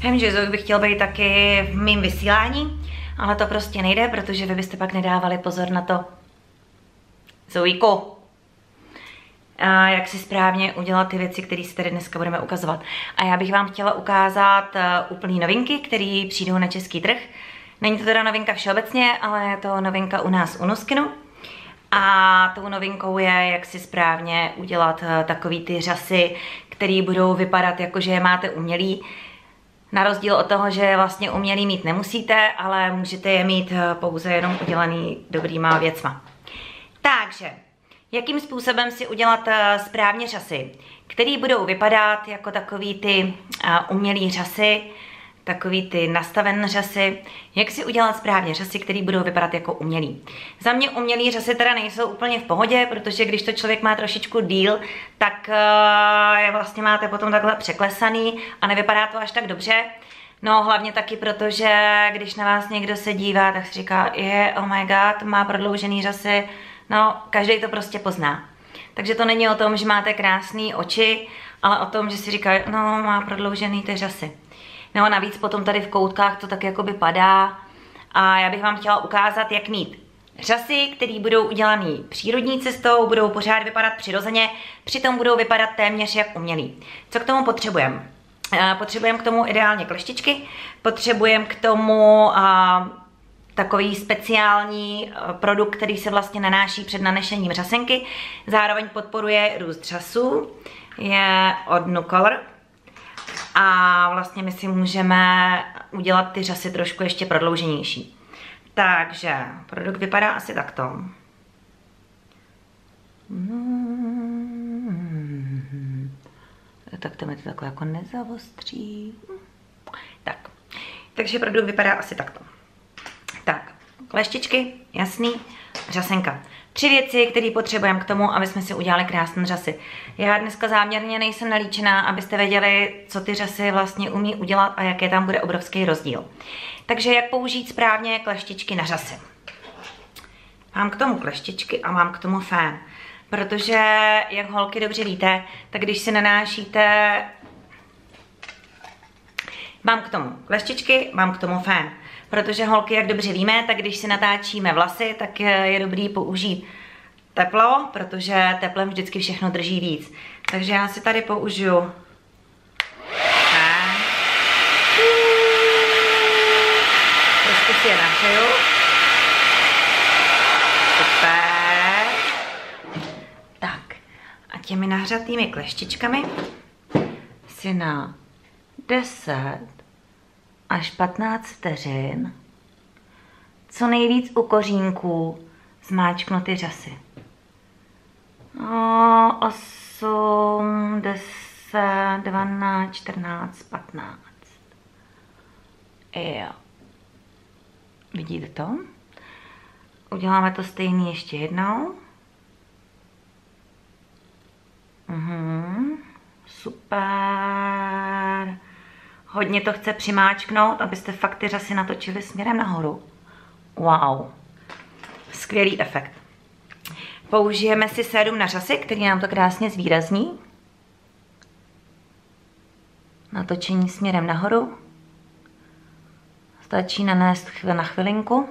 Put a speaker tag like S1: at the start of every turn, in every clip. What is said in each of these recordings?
S1: Vím, že Zoe by chtěl být taky v mým vysílání, ale to prostě nejde, protože vy byste pak nedávali pozor na to. Zoejku, jak si správně udělat ty věci, které si tady dneska budeme ukazovat. A já bych vám chtěla ukázat úplný novinky, které přijdou na český trh. Není to teda novinka všeobecně, ale je to novinka u nás u Nuskinu. A tou novinkou je, jak si správně udělat takový ty řasy, které budou vypadat jako, že je máte umělý. Na rozdíl od toho, že vlastně umělý mít nemusíte, ale můžete je mít pouze jenom udělaný dobrýma věcma. Takže, jakým způsobem si udělat správně řasy, které budou vypadat jako takový ty umělý řasy, takový ty nastavené řasy, jak si udělat správně řasy, které budou vypadat jako umělý. Za mě umělý řasy teda nejsou úplně v pohodě, protože když to člověk má trošičku díl, tak je vlastně máte potom takhle překlesaný a nevypadá to až tak dobře. No hlavně taky protože, když na vás někdo se dívá, tak si říká, oh my god, má prodloužený řasy. No, každý to prostě pozná. Takže to není o tom, že máte krásné oči, ale o tom, že si říká, no, má prodloužený ty řasy. No a navíc potom tady v koutkách to tak jakoby padá. A já bych vám chtěla ukázat, jak mít řasy, které budou udělané přírodní cestou, budou pořád vypadat přirozeně, přitom budou vypadat téměř jak umělý. Co k tomu potřebujeme? Potřebujeme k tomu ideálně kleštičky, potřebujeme k tomu takový speciální produkt, který se vlastně nanáší před nanešením řasenky. Zároveň podporuje růst řasů, je od Nucolor. A vlastně my si můžeme udělat ty řasy trošku ještě prodlouženější. Takže produkt vypadá asi takto. Tak to mi to takhle jako nezavostří. Tak, takže produkt vypadá asi takto. Tak, kleštičky, jasný, řasenka. 3 věci, které potřebujeme k tomu, aby jsme si udělali krásné řasy. Já dneska záměrně nejsem nalíčená, abyste věděli, co ty řasy vlastně umí udělat a jaký tam bude obrovský rozdíl. Takže jak použít správně kleštičky na řasy. Mám k tomu kleštičky a mám k tomu fén. Protože, jak holky dobře víte, tak když si nanášíte... Mám k tomu kleštičky, mám k tomu fén. Protože holky, jak dobře víme, tak když si natáčíme vlasy, tak je dobrý použít teplo, protože teplem vždycky všechno drží víc. Takže já si tady použiju fén. Trošku si je nahřeju. Super. Tak. A těmi nahřatými kleštičkami si na 10 až 15 vteřin co nejvíc u kořínků zmáčknu ty řasy. 8, 10, 12, 14, 15. Jo. Vidíte to? Uděláme to stejný ještě jednou. Super. Hodně to chce přimáčknout, abyste fakt ty řasy natočili směrem nahoru. Wow. Skvělý efekt. Použijeme si sérum na řasy, který nám to krásně zvýrazní. Natočení směrem nahoru. Stačí nanést na chvilinku.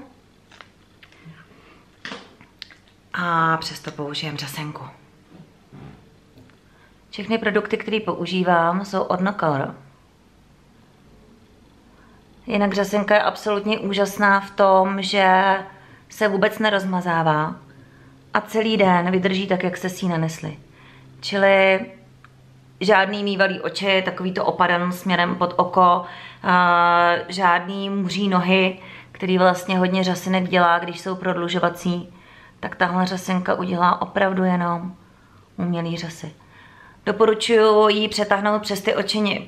S1: A přesto použijeme řasenku. Všechny produkty, které používám, jsou od Nucolor. Jinak řasenka je absolutně úžasná v tom, že se vůbec nerozmazává a celý den vydrží tak, jak jste si ji nanesli. Čili žádný mývalý oči, takový to opadan směrem pod oko, žádný muří nohy, který vlastně hodně řasenek dělá, když jsou prodlužovací, tak tahle řasenka udělá opravdu jenom umělý řasy. Doporučuji ji přetáhnout přes ty oči,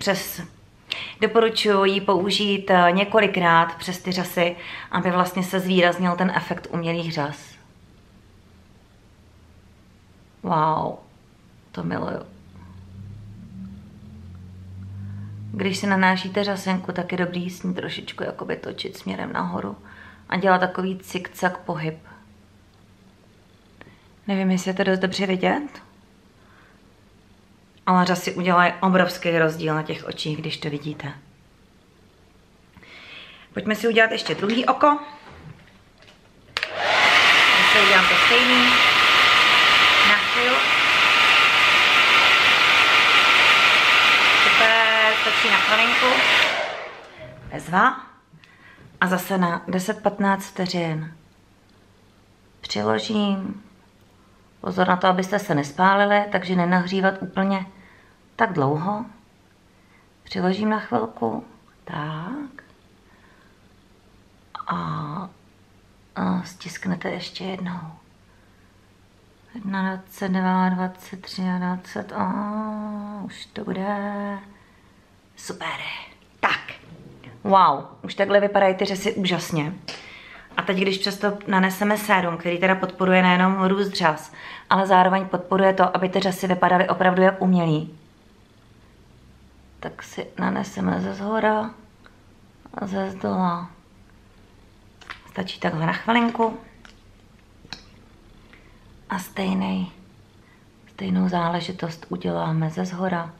S1: doporučuji ji použít několikrát přes ty řasy, aby vlastně se zvýraznil ten efekt umělých řas. Wow, to miluju. Když si nanášíte řasenku, tak je dobrý s ní trošičku jakoby točit směrem nahoru a dělat takový cik-cak pohyb. Nevím, jestli je to dost dobře vidět, ale řasy udělají obrovský rozdíl na těch očích, když to vidíte. Pojďme si udělat ještě druhý oko. Zase udělám to stejný. Nachyl. Super, stačí na chvilinku. Bezva. A zase na 10-15 vteřin přiložím. Pozor na to, abyste se nespálili, takže nenahřívat úplně tak dlouho. Přiložím na chvilku. Tak. A stisknete ještě jednou. 21, 22, 23, 20. Už to bude super. Tak. Wow, už takhle vypadají ty řasy úžasně. A teď, když přesto naneseme sérum, který teda podporuje nejenom růst řas, ale zároveň podporuje to, aby ty řasy vypadaly opravdu jak umělý, tak si naneseme ze zhora a ze zdola. Stačí takhle na chvilinku. A stejnou záležitost uděláme ze zhora,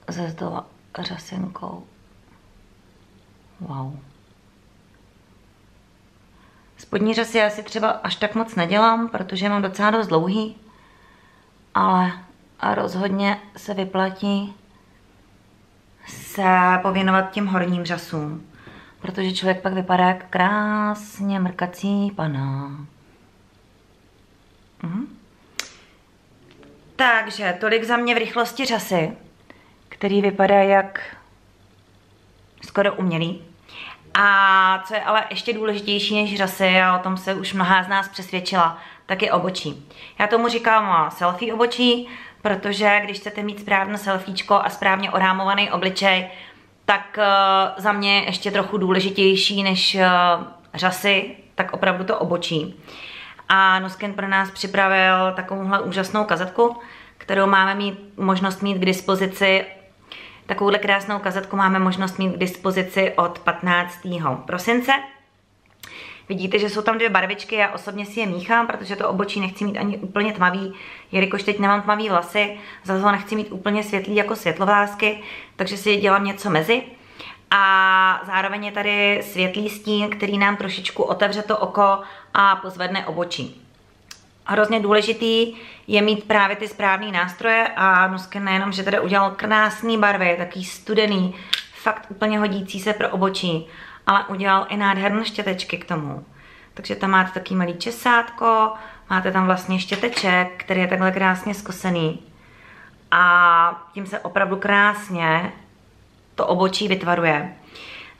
S1: ze zdola řasinkou. Wow. Spodní řasy já si třeba až tak moc nedělám, protože mám docela dost dlouhý, ale rozhodně se vyplatí se pověnovat těm horním řasům, protože člověk pak vypadá jak krásně mrkací pana. Takže tolik za mě v rychlosti řasy, který vypadá jak skoro umělý. A co je ale ještě důležitější než řasy, a o tom se už mnohá z nás přesvědčila, tak je obočí. Já tomu říkám selfie obočí, protože když chcete mít správné selfiečko a správně orámovaný obličej, tak za mě je ještě trochu důležitější než řasy, tak opravdu to obočí. A Nuskin pro nás připravil takovouhle úžasnou kazetku, kterou máme možnost mít k dispozici. Takovouhle krásnou kazetku máme možnost mít k dispozici od 15. prosince. Vidíte, že jsou tam dvě barvičky, já osobně si je míchám, protože to obočí nechci mít ani úplně tmavý, jelikož teď nemám tmavý vlasy, zase ho nechci mít úplně světlý jako světlovlásky, takže si dělám něco mezi. A zároveň je tady světlý stín, který nám trošičku otevře to oko a pozvedne obočí. Hrozně důležitý je mít právě ty správné nástroje a Nuskin nejenom, že tady udělal krásný barvy, takový studený, fakt úplně hodící se pro obočí, ale udělal i nádherné štětečky k tomu. Takže tam máte takový malý česátko, máte tam vlastně štěteček, který je takhle krásně zkosený. A tím se opravdu krásně to obočí vytvaruje.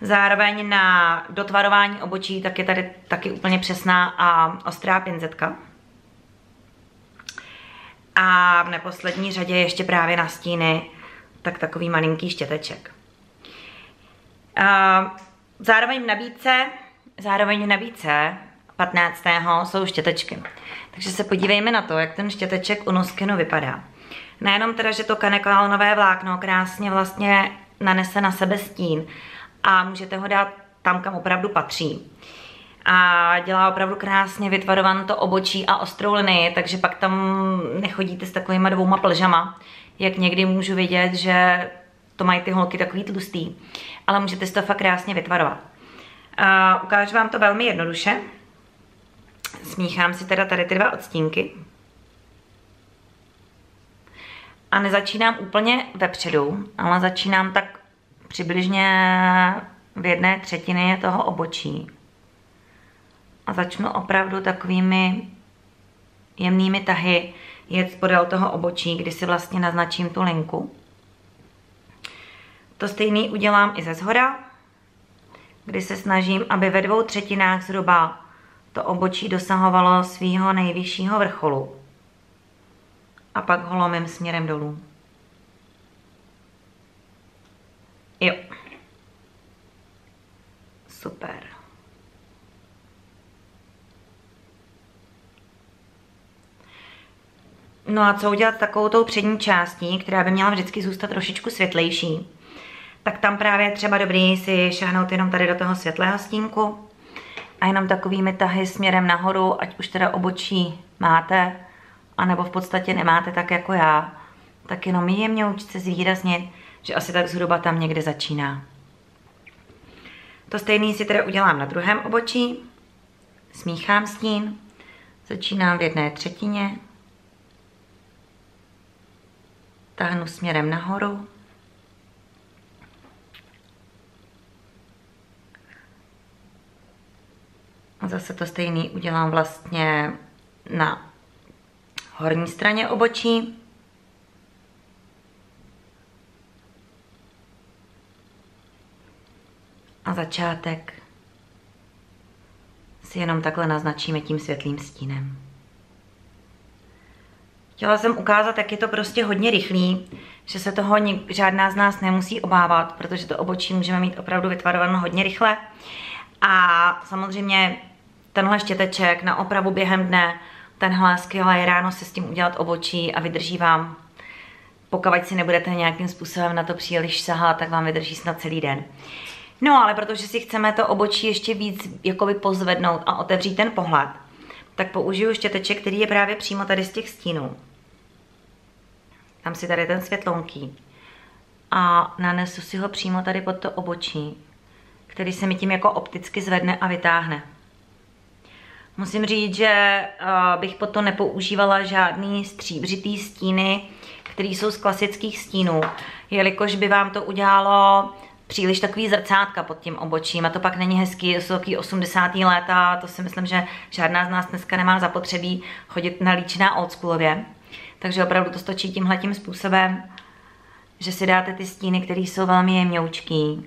S1: Zároveň na dotvarování obočí tak je tady taky úplně přesná a ostrá pinzetka. A v neposlední řadě ještě právě na stíny tak takový malinký štěteček. Zároveň v nabídce 15. jsou štětečky. Takže se podívejme na to, jak ten štěteček u Nuskinu vypadá. Nejenom teda, že to kanekalonové vlákno krásně vlastně nanese na sebe stín a můžete ho dát tam, kam opravdu patří. A dělá opravdu krásně vytvarované to obočí a ostrou linii, takže pak tam nechodíte s takovýma dvouma plžama, jak někdy můžu vidět, že to mají ty holky takový tlustý, ale můžete si to fakt krásně vytvarovat. Ukážu vám to velmi jednoduše. Smíchám si teda tady ty dva odstínky. A nezačínám úplně vepředu, ale začínám tak přibližně v 1/3 toho obočí. A začnu opravdu takovými jemnými tahy jet podél toho obočí, kdy si vlastně naznačím tu linku. To stejný udělám i ze zhora, kdy se snažím, aby ve 2/3 zhruba to obočí dosahovalo svého nejvyššího vrcholu. A pak ho lomím směrem dolů. Jo. Super. No a co udělat takovou tou přední částí, která by měla vždycky zůstat trošičku světlejší? Tak tam právě třeba dobrý si šáhnout jenom tady do toho světlého stínku a jenom takovými tahy směrem nahoru, ať už teda obočí máte, anebo v podstatě nemáte tak jako já, tak jenom jemňoučce zvýraznit, že asi tak zhruba tam někde začíná. To stejný si teda udělám na druhém obočí. Smíchám stín. Začínám v 1/3. Táhnu směrem nahoru. A zase to stejný udělám vlastně na horní straně obočí. A začátek si jenom takhle naznačíme tím světlým stínem. Chtěla jsem ukázat, jak je to prostě hodně rychlý, že se toho žádná z nás nemusí obávat, protože to obočí můžeme mít opravdu vytvarované hodně rychle. A samozřejmě tenhle štěteček na opravu během dne, tenhle skvělý ráno si s tím udělat obočí a vydrží vám, pokud si nebudete nějakým způsobem na to příliš sahat, tak vám vydrží snad celý den. No ale protože si chceme to obočí ještě víc jakoby pozvednout a otevřít ten pohled, tak použiju štěteček, který je právě přímo tady z těch stínů. Dám si tady ten světlonký a nanesu si ho přímo tady pod to obočí, který se mi tím jako opticky zvedne a vytáhne. Musím říct, že bych pod to nepoužívala žádný stříbřitý stíny, které jsou z klasických stínů, jelikož by vám to udělalo příliš takový zrcátka pod tím obočím a to pak není hezký, jsou takový 80. léta, to si myslím, že žádná z nás dneska nemá zapotřebí chodit na líčená oldschoolově. Takže opravdu to stočí tímhletím způsobem, že si dáte ty stíny, které jsou velmi jemňoučký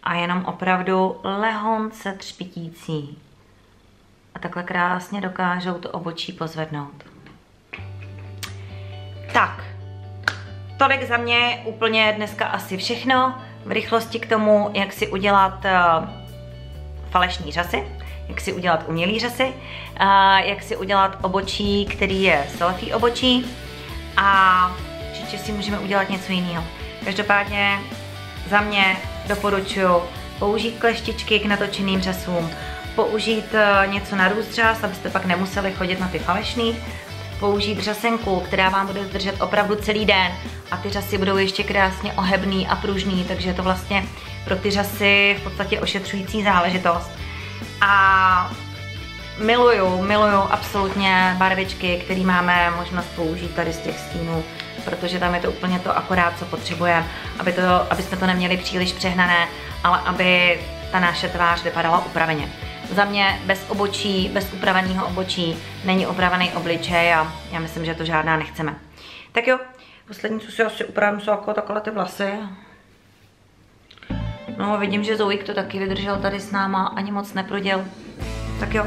S1: a jenom opravdu lehonce třpitící. A takhle krásně dokážou to obočí pozvednout. Tak, tolik za mě úplně dneska asi všechno. V rychlosti k tomu, jak si udělat falešní řasy, jak si udělat umělý řasy, jak si udělat obočí, který je selfie obočí a určitě si můžeme udělat něco jiného. Každopádně za mě doporučuji použít kleštičky k natočeným řasům, použít něco na růst řas, abyste pak nemuseli chodit na ty falešný, použít řasenku, která vám bude zdržet opravdu celý den a ty řasy budou ještě krásně ohebný a pružný, takže je to vlastně pro ty řasy v podstatě ošetřující záležitost. A miluju absolutně barvičky, které máme možnost použít tady z těch stínů, protože tam je to úplně to akorát, co potřebujeme, aby jsme to neměli příliš přehnané, ale aby ta naše tvář vypadala upraveně. Za mě bez obočí, bez upraveného obočí není upravený obličej a já myslím, že to žádná nechceme. Tak jo, poslední, co si asi upravím, jsou jako takhle ty vlasy. No, vidím, že Zoik to taky vydržel tady s náma, ani moc neproděl. Tak jo.